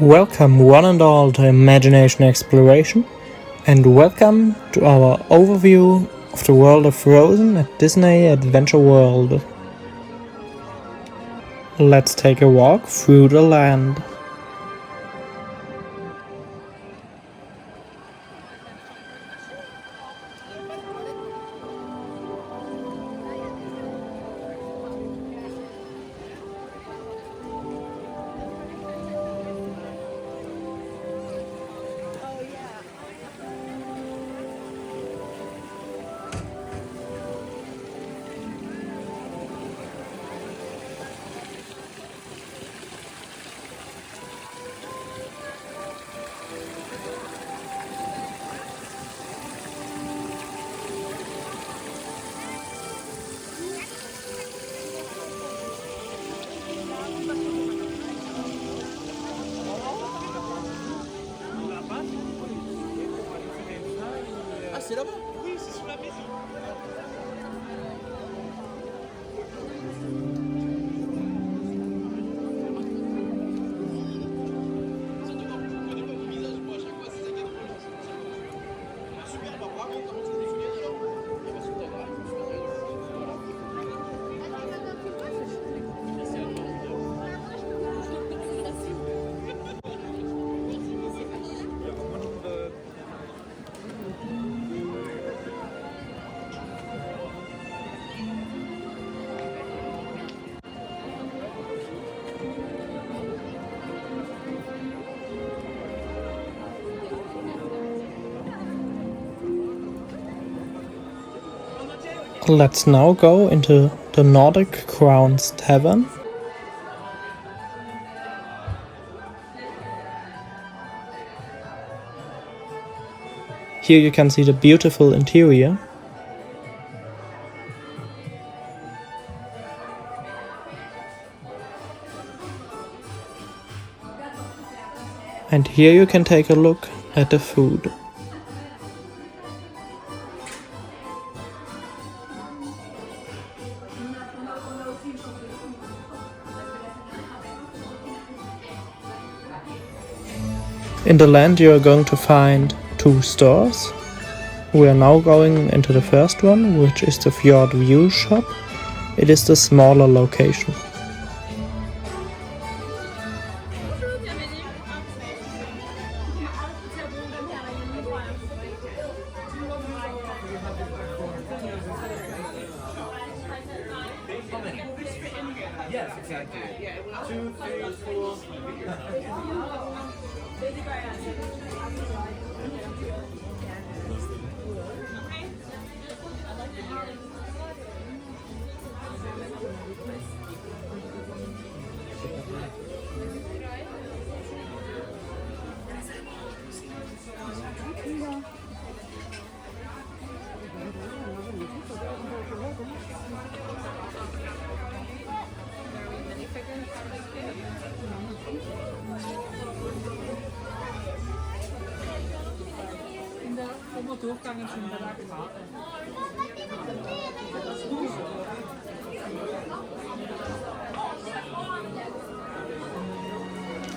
Welcome one and all to Imagination Exploration, and welcome to our overview of the world of Frozen at Disney Adventure World. Let's take a walk through the land. C'est là-bas? Oui, c'est sous la maison. Surtout quand on connaît pas mon visage, moi à chaque fois c'est ça qui est drôle. Super, bah bravo, comment tu te souviens alors? Et bah c'est pas grave, je me souviendrai. Merci à toi. Let's now go into the Nordic Crown's Tavern. Here you can see the beautiful interior. And here you can take a look at the food. In the land you are going to find two stores. We are now going into the first one, which is the Fjord View shop. It is the smaller location. Yes, exactly. 2, 3, 4.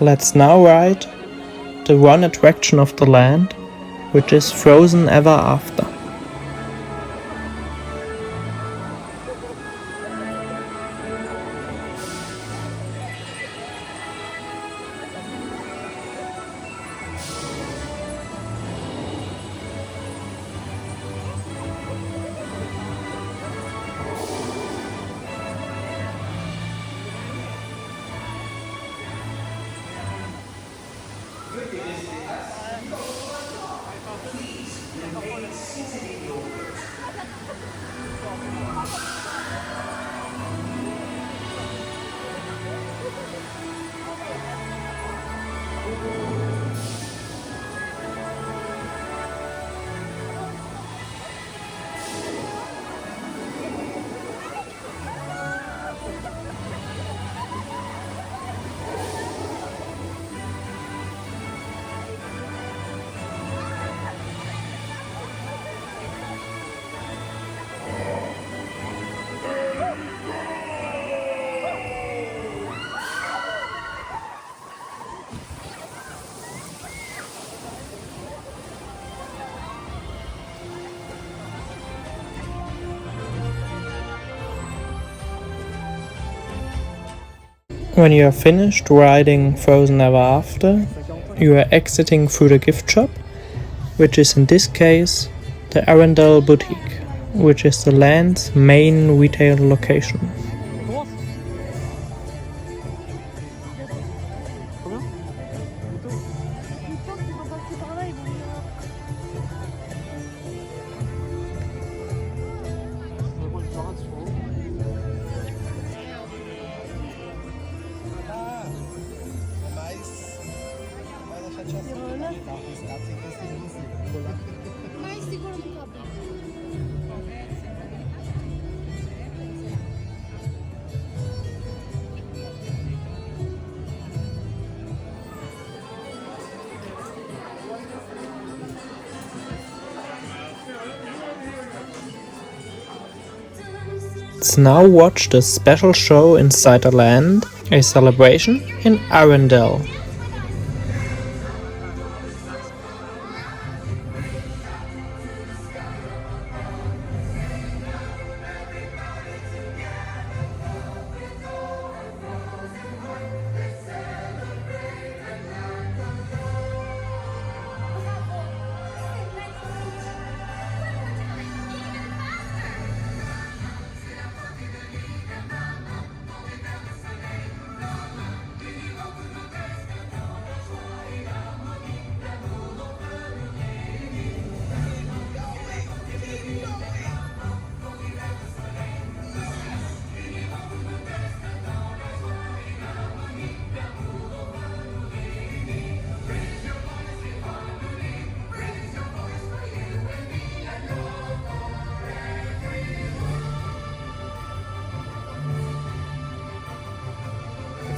Let's now ride the one attraction of the land, which is Frozen Ever After. When you are finished riding Frozen Ever After, you are exiting through the gift shop, which is in this case the Arendelle Boutique, which is the land's main retail location. Let's now watch the special show inside the land, a celebration in Arendelle.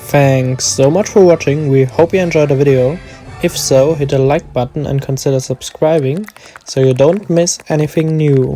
Thanks so much for watching, we hope you enjoyed the video. If so, hit the like button and consider subscribing so you don't miss anything new.